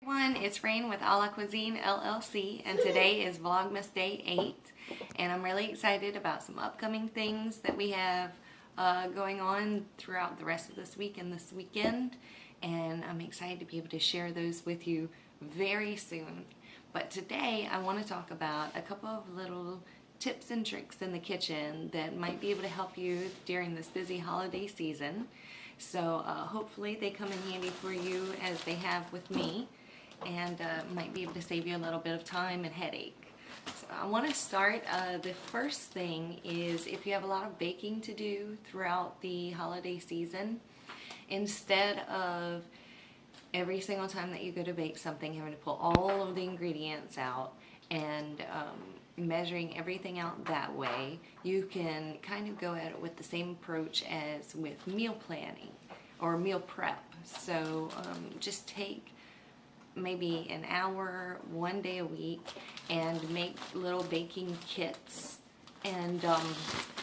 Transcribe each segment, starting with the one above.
Everyone, it's Rain with A La Cuisine LLC, and today is Vlogmas Day 8, and I'm really excited about some upcoming things that we have going on throughout the rest of this week and this weekend, and I'm excited to be able to share those with you very soon. But today I want to talk about a couple of little tips and tricks in the kitchen that might be able to help you during this busy holiday season. So hopefully they come in handy for you as they have with me, and might be able to save you a little bit of time and headache. So I want to start, the first thing is if you have a lot of baking to do throughout the holiday season, instead of every single time that you go to bake something having to pull all of the ingredients out and measuring everything out that way, you can kind of go at it with the same approach as with meal planning or meal prep. So just take maybe an hour, one day a week, and make little baking kits. And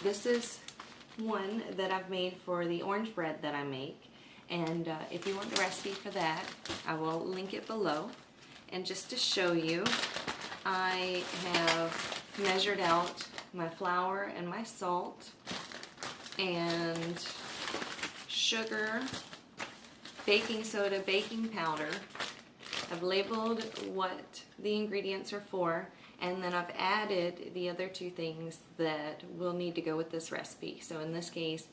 this is one that I've made for the orange bread that I make. And if you want the recipe for that, I will link it below. And just to show you, I have measured out my flour and my salt and sugar, baking soda, baking powder. I've labeled what the ingredients are for, and then I've added the other two things that will need to go with this recipe. So in this case,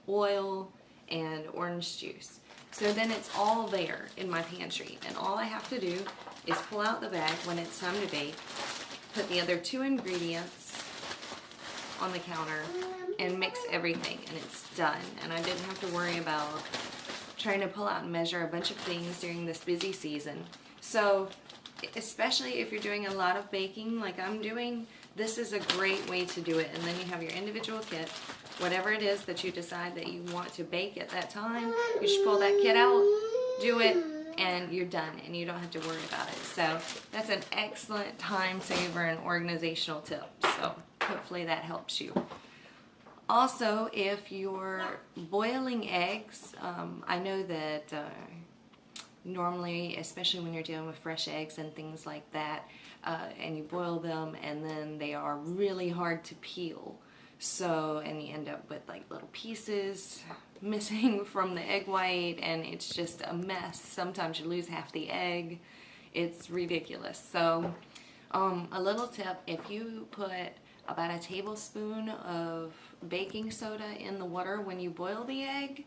oil and orange juice. So then it's all there in my pantry, and all I have to do is pull out the bag when it's time to bake, put the other two ingredients on the counter, and mix everything, and it's done. And I didn't have to worry about trying to pull out and measure a bunch of things during this busy season. So especially if you're doing a lot of baking like I'm doing, this is a great way to do it. And then you have your individual kit, whatever it is that you decide that you want to bake at that time, you just pull that kit out, do it, and you're done, and you don't have to worry about it. So that's an excellent time saver and organizational tip. So hopefully that helps you. Also, if you're boiling eggs, I know that normally, especially when you're dealing with fresh eggs and things like that, and you boil them and then they are really hard to peel. So, and you end up with like little pieces missing from the egg white, and it's just a mess. Sometimes you lose half the egg. It's ridiculous. So, a little tip, if you put about a tablespoon of baking soda in the water when you boil the egg,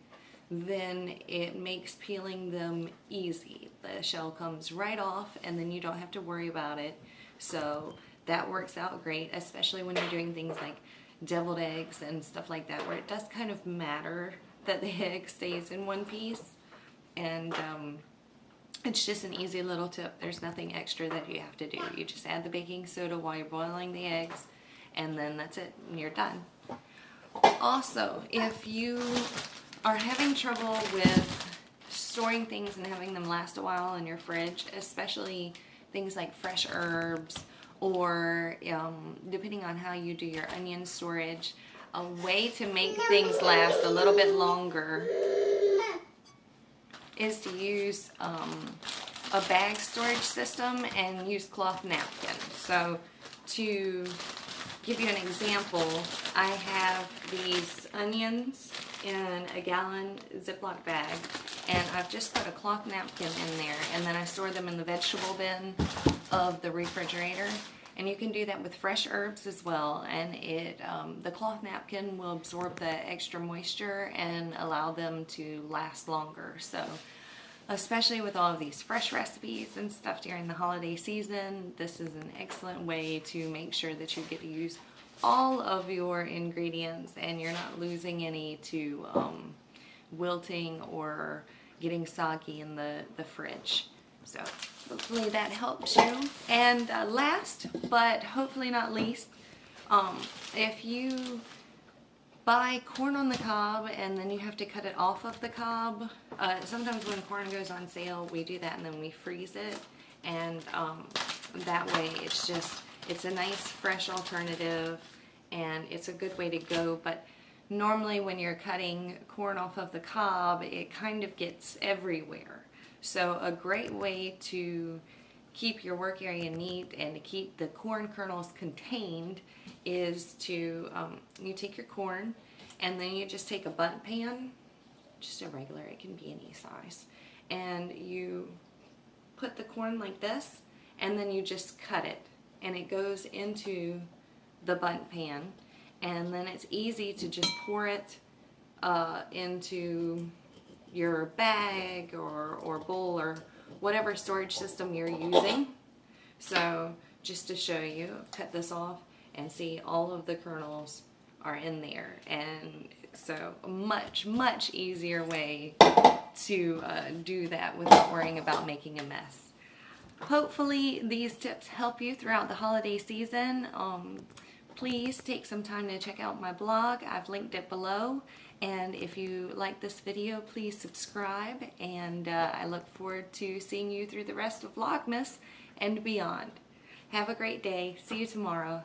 then it makes peeling them easy. The shell comes right off, and then you don't have to worry about it. So that works out great, especially when you're doing things like deviled eggs and stuff like that, where it does kind of matter that the egg stays in one piece. And it's just an easy little tip. There's nothing extra that you have to do. You just add the baking soda while you're boiling the eggs, and then that's it, and you're done. Also, if you are having trouble with storing things and having them last a while in your fridge, especially things like fresh herbs, or depending on how you do your onion storage, a way to make things last a little bit longer is to use a bag storage system and use cloth napkins. So to give you an example, I have these onions in a gallon Ziploc bag, and I've just put a cloth napkin in there, and then I store them in the vegetable bin of the refrigerator. And you can do that with fresh herbs as well, and the cloth napkin will absorb the extra moisture and allow them to last longer. So especially with all of these fresh recipes and stuff during the holiday season, this is an excellent way to make sure that you get to use all of your ingredients and you're not losing any to wilting or getting soggy in the fridge. So hopefully that helps you. And last but hopefully not least, if you buy corn on the cob and then you have to cut it off of the cob, sometimes when corn goes on sale we do that and then we freeze it, and that way it's a nice fresh alternative and it's a good way to go. But normally when you're cutting corn off of the cob, it kind of gets everywhere. So a great way to keep your work area neat and to keep the corn kernels contained is to, you take your corn and then you just take a bundt pan, just a regular, it can be any size, and you put the corn like this, and then you just cut it, and it goes into the bundt pan, and then it's easy to just pour it into your bag or bowl or whatever storage system you're using. So just to show you, cut this off and see all of the kernels are in there, and so a much easier way to do that without worrying about making a mess. Hopefully these tips help you throughout the holiday season. Please take some time to check out my blog. I've linked it below, and if you like this video, please subscribe, and I look forward to seeing you through the rest of Vlogmas and beyond. Have a great day. See you tomorrow.